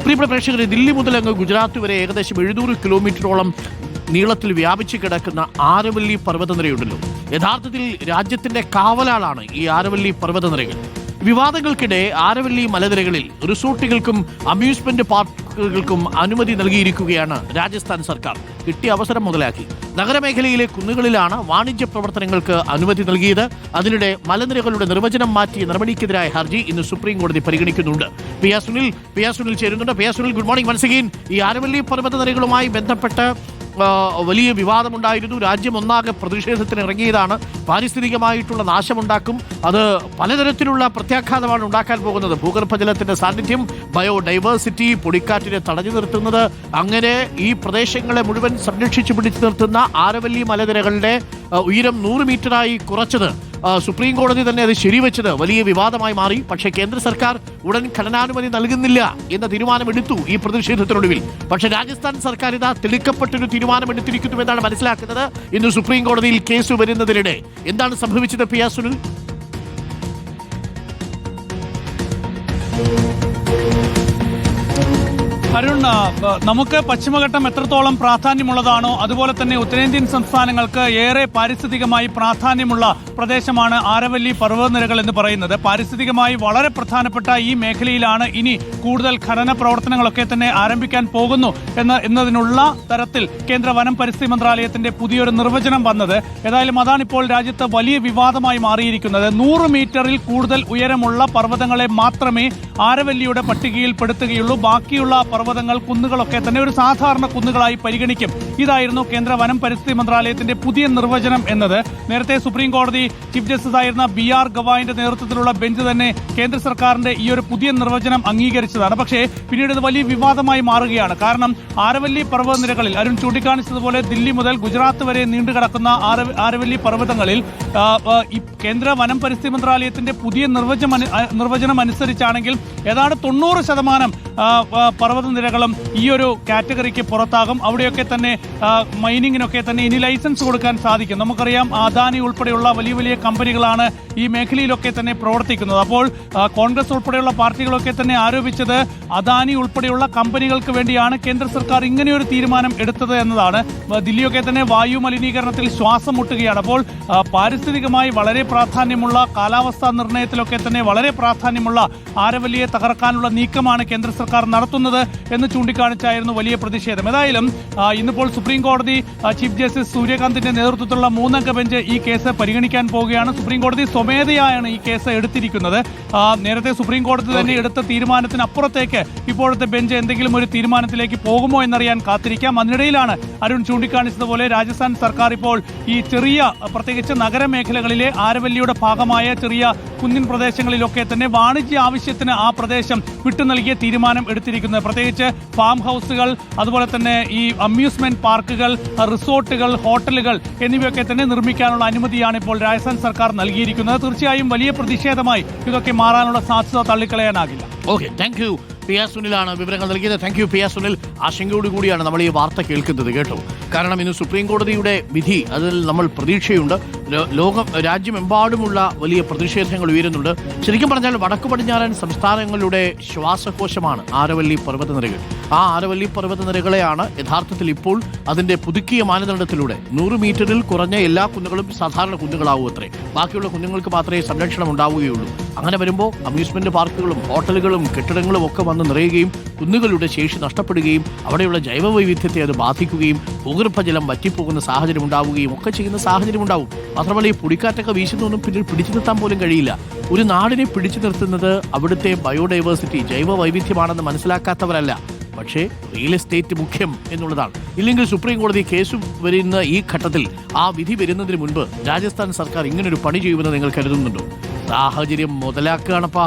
പ്രിയപ്പെട്ട പ്രേക്ഷകരെ, ദില്ലി മുതൽ അങ്ങ് ഗുജറാത്ത് വരെ ഏകദേശം 700 കിലോമീറ്ററോളം നീളത്തിൽ വ്യാപിച്ചു കിടക്കുന്ന ആരവല്ലി പർവ്വതനിരയുണ്ടല്ലോ, യഥാർത്ഥത്തിൽ രാജ്യത്തിന്റെ കാവലാളാണ് ഈ ആരവല്ലി പർവ്വതനിരകൾ. വിവാദങ്ങൾക്കിടെ ആരവല്ലി മലനിരകളിൽ റിസോർട്ടുകൾക്കും അമ്യൂസ്മെന്റ് പാർക്കുകൾക്കും അനുമതി നൽകിയിരിക്കുകയാണ് രാജസ്ഥാൻ സർക്കാർ. കിട്ടിയ അവസരം മുതലാക്കി നഗരമേഖലയിലെ കുന്നുകളിലാണ് വാണിജ്യ പ്രവർത്തനങ്ങൾക്ക് അനുമതി നൽകിയത്. അതിനിടെ മലനിരകളുടെ നിർവചനം മാറ്റിയ നടപടിക്കെതിരായ ഹർജി ഇന്ന് സുപ്രീം കോടതി പരിഗണിക്കുന്നുണ്ട്. പി ആർ സുനിൽ ചേരുന്നുണ്ട്. P R Sunil, good morning once again. ഈ ആരവല്ലി പർവ്വതനിരകളുമായി ബന്ധപ്പെട്ട് വലിയ വിവാദമുണ്ടായിരുന്നു. രാജ്യം ഒന്നാകെ പ്രതിഷേധത്തിന് ഇറങ്ങിയതാണ്. പാരിസ്ഥിതികമായിട്ടുള്ള നാശമുണ്ടാക്കും, അത് പലതരത്തിലുള്ള പ്രത്യാഘാതമാണ് ഉണ്ടാക്കാൻ പോകുന്നത്. ഭൂഗർഭജലത്തിന്റെ സാന്നിധ്യം, ബയോഡൈവേഴ്സിറ്റി, പൊടിക്കാറ്റിനെ തടഞ്ഞു നിർത്തുന്നത്, അങ്ങനെ ഈ പ്രദേശങ്ങളെ മുഴുവൻ സംരക്ഷിച്ചു പിടിച്ചു നിർത്തുന്ന ആരവല്ലി മലനിരകളുടെ ഉയരം 100 മീറ്ററായി കുറച്ചത് സുപ്രീം കോടതി തന്നെ അത് ശരിവെച്ചത് വലിയ വിവാദമായി മാറി. പക്ഷേ കേന്ദ്ര സർക്കാർ ഉടൻ ഖനനാനുമതി നൽകുന്നില്ല എന്ന തീരുമാനമെടുത്തു ഈ പ്രതിഷേധത്തിനൊടുവിൽ. പക്ഷേ രാജസ്ഥാൻ സർക്കാർ ഇതാ തെളിക്കപ്പെട്ടൊരു തീരുമാനമെടുത്തിരിക്കുന്നു എന്നാണ് മനസ്സിലാക്കുന്നത്. ഇന്ന് സുപ്രീം കോടതിയിൽ കേസ് വരുന്നതിനിടെ എന്താണ് സംഭവിച്ചത് പി ആർ സുനിൽ? അരുൺ, നമുക്ക് പശ്ചിമഘട്ടം എത്രത്തോളം പ്രാധാന്യമുള്ളതാണോ അതുപോലെ തന്നെ ഉത്തരേന്ത്യൻ സംസ്ഥാനങ്ങൾക്ക് ഏറെ പാരിസ്ഥിതികമായി പ്രാധാന്യമുള്ള പ്രദേശമാണ് ആരവല്ലി പർവ്വതനിരകൾ എന്ന് പറയുന്നത്. പാരിസ്ഥിതികമായി വളരെ പ്രധാനപ്പെട്ട ഈ മേഖലയിലാണ് ഇനി കൂടുതൽ ഖനന പ്രവർത്തനങ്ങളൊക്കെ തന്നെ ആരംഭിക്കാൻ പോകുന്നു എന്നതിനുള്ള തരത്തിൽ കേന്ദ്ര വനം പരിസ്ഥിതി മന്ത്രാലയത്തിന്റെ പുതിയൊരു നിർവചനം വന്നത്. ഏതായാലും അതാണിപ്പോൾ രാജ്യത്ത് വലിയ വിവാദമായി മാറിയിരിക്കുന്നത്. 100 മീറ്ററിൽ കൂടുതൽ ഉയരമുള്ള പർവ്വതങ്ങളെ മാത്രമേ ആരവല്ലിയുടെ പട്ടികയിൽ പെടുത്തുകയുള്ളൂ. ബാക്കിയുള്ള പർവ്വതങ്ങൾ, കുന്നുകളൊക്കെ തന്നെ ഒരു സാധാരണ കുന്നുകളായി പരിഗണിക്കും. ഇതായിരുന്നു കേന്ദ്ര വനം പരിസ്ഥിതി മന്ത്രാലയത്തിന്റെ പുതിയ നിർവചനം എന്നത്. നേരത്തെ സുപ്രീം കോടതി ചീഫ് ജസ്റ്റിസ് ആയിരുന്ന BR ഗവായിന്റെ നേതൃത്വത്തിലുള്ള ബെഞ്ച് തന്നെ കേന്ദ്ര സർക്കാരിന്റെ ഈ ഒരു പുതിയ നിർവചനം അംഗീകരിച്ചതാണ്. പക്ഷേ പിന്നീട് ഇത് വലിയ വിവാദമായി മാറുകയാണ്. കാരണം ആരവല്ലി പർവ്വതനിരകളിൽ അരുൺ ചൂണ്ടിക്കാണിച്ചതുപോലെ ദില്ലി മുതൽ ഗുജറാത്ത് വരെ നീണ്ടുകിടക്കുന്ന ആരവല്ലി പർവ്വതങ്ങളിൽ കേന്ദ്ര വനം പരിസ്ഥിതി മന്ത്രാലയത്തിന്റെ പുതിയ നിർവചനം അനുസരിച്ചാണെങ്കിൽ ഏതാണ്ട് 90% പർവ്വതനിരകളും ഈ ഒരു കാറ്റഗറിക്ക് പുറത്താകും. അവിടെയൊക്കെ തന്നെ മൈനിങ്ങിനൊക്കെ തന്നെ ഇനി ലൈസൻസ് കൊടുക്കാൻ സാധിക്കും. നമുക്കറിയാം, അദാനി ഉൾപ്പെടെയുള്ള വലിയ വലിയ കമ്പനികളാണ് ഈ മേഖലയിലൊക്കെ തന്നെ പ്രവർത്തിക്കുന്നത്. അപ്പോൾ കോൺഗ്രസ് ഉൾപ്പെടെയുള്ള പാർട്ടികളൊക്കെ തന്നെ ആരോപിച്ചത് അദാനി ഉൾപ്പെടെയുള്ള കമ്പനികൾക്ക് വേണ്ടിയാണ് കേന്ദ്ര സർക്കാർ ഇങ്ങനെയൊരു തീരുമാനം എടുത്തത് എന്നതാണ്. ദില്ലിയൊക്കെ തന്നെ വായു മലിനീകരണത്തിൽ ശ്വാസം മുട്ടുകയാണ്. അപ്പോൾ പാരിസ്ഥിതികമായി വളരെ പ്രാധാന്യമുള്ള, കാലാവസ്ഥാ നിർണ്ണയത്തിലൊക്കെ തന്നെ വളരെ പ്രാധാന്യമുള്ള ആരവല്ലിയെ തകർക്കാനുള്ള നീക്കമാണ് കേന്ദ്ര സർക്കാർ നടത്തുന്നത് എന്ന് ചൂണ്ടിക്കാണിച്ചായിരുന്നു വലിയ പ്രതിഷേധം. ഏതായാലും ഇന്നിപ്പോൾ സുപ്രീം കോടതി ചീഫ് ജസ്റ്റിസ് സൂര്യകാന്തിന്റെ നേതൃത്വത്തിലുള്ള 3-അംഗ ബെഞ്ച് ഈ കേസ് പരിഗണിക്കാൻ പോവുകയാണ്. സുപ്രീം കോടതി സ്വമേധയാണ് ഈ കേസ് എടുത്തിരിക്കുന്നത്. നേരത്തെ സുപ്രീം കോടതി തന്നെ എടുത്ത തീരുമാനത്തിനപ്പുറത്തേക്ക് ഇപ്പോഴത്തെ ബെഞ്ച് എന്തെങ്കിലും ഒരു തീരുമാനത്തിലേക്ക് പോകുമോ എന്നറിയാൻ കാത്തിരിക്കാം. അതിനിടയിലാണ് അരുൺ ചൂണ്ടിക്കാണിച്ചതുപോലെ രാജസ്ഥാൻ സർക്കാർ ഇപ്പോൾ ഈ ചെറിയ, പ്രത്യേകിച്ച് നഗരമേഖലകളിലെ ആരവല്ലിയുടെ ഭാഗമായ ചെറിയ കുന്നിൻ പ്രദേശങ്ങളിലൊക്കെ തന്നെ വാണിജ്യ ആവശ്യത്തിന് ആ പ്രദേശം വിട്ടു നൽകിയ തീരുമാനം എടുത്തിരിക്കുന്നത്. പ്രത്യേകിച്ച് ഫാം ഹൗസുകൾ, അതുപോലെ തന്നെ ഈ അമ്യൂസ്മെന്റ് പാർക്കുകൾ, റിസോർട്ടുകൾ, ഹോട്ടലുകൾ എന്നിവയൊക്കെ തന്നെ നിർമ്മിക്കാനുള്ള അനുമതിയാണ് ഇപ്പോൾ രാജസ്ഥാൻ സർക്കാർ നൽകിയിരിക്കുന്നത്. തീർച്ചയായും വലിയ പ്രതിഷേധമായി ഇതൊക്കെ മാറാനുള്ള സാധ്യത തള്ളിക്കളയാനാകില്ല. Okay, thank you. P R സുനിലാണ് വിവരങ്ങൾ നൽകിയത്. Thank you P R Sunil. ആശങ്കയോടുകൂടിയാണ് നമ്മൾ ഈ വാർത്ത കേൾക്കുന്നത് കേട്ടോ. കാരണം ഇന്ന് സുപ്രീം കോടതിയുടെ വിധി, അതിൽ നമ്മൾ പ്രതീക്ഷയുണ്ട്. രാജ്യമെമ്പാടുമുള്ള വലിയ പ്രതിഷേധങ്ങൾ ഉയരുന്നുണ്ട്. ശരിക്കും പറഞ്ഞാൽ വടക്കു പടിഞ്ഞാറൻ സംസ്ഥാനങ്ങളുടെ ശ്വാസകോശമാണ് ആരവല്ലി പർവ്വതനിരകൾ. ആ ആരവല്ലി പർവ്വതനിരകളെയാണ് യഥാർത്ഥത്തിൽ ഇപ്പോൾ അതിന്റെ പുതുക്കിയ മാനദണ്ഡത്തിലൂടെ 100 മീറ്ററിൽ കുറഞ്ഞ എല്ലാ കുന്നുകളും സാധാരണ കുന്നുകളാവൂ അത്രേ. ബാക്കിയുള്ള കുന്നുകൾക്ക് മാത്രമേ സംരക്ഷണം ഉണ്ടാവുകയുള്ളൂ. അങ്ങനെ വരുമ്പോൾ അമ്യൂസ്മെന്റ് പാർക്കുകളും ഹോട്ടലുകളും കെട്ടിടങ്ങളും ഒക്കെ വന്ന് നിറയുകയും കുന്നുകളുടെ ശേഷി നഷ്ടപ്പെടുകയും അവിടെയുള്ള ജൈവവൈവിധ്യത്തെ അത് ബാധിക്കുകയും ഭൂഗർഭജലം വറ്റിപ്പോകുന്ന സാഹചര്യം ഉണ്ടാവുകയും ഒക്കെ ചെയ്യുന്ന സാഹചര്യം ഉണ്ടാവും. മാത്രമല്ല, ഈ പൊടിക്കാറ്റൊക്കെ വീശുന്നൊന്നും പിന്നീട് പിടിച്ചു നിർത്താൻ പോലും കഴിയില്ല. ഒരു നാടിനെ പിടിച്ചു നിർത്തുന്നത് അവിടുത്തെ ബയോഡൈവേഴ്സിറ്റി, ജൈവ വൈവിധ്യമാണെന്ന് മനസ്സിലാക്കാത്തവരല്ല, പക്ഷേ റിയൽ എസ്റ്റേറ്റ് മുഖ്യം എന്നുള്ളതാണ്. ഇല്ലെങ്കിൽ സുപ്രീം കോടതി കേസ് വരുന്ന ഈ ഘട്ടത്തിൽ, ആ വിധി വരുന്നതിന് മുൻപ് രാജസ്ഥാൻ സർക്കാർ ഇങ്ങനൊരു പണി ചെയ്യുമെന്ന് നിങ്ങൾ കരുതുന്നുണ്ടോ? സാഹചര്യം മുതലാക്കുകയാണപ്പാ.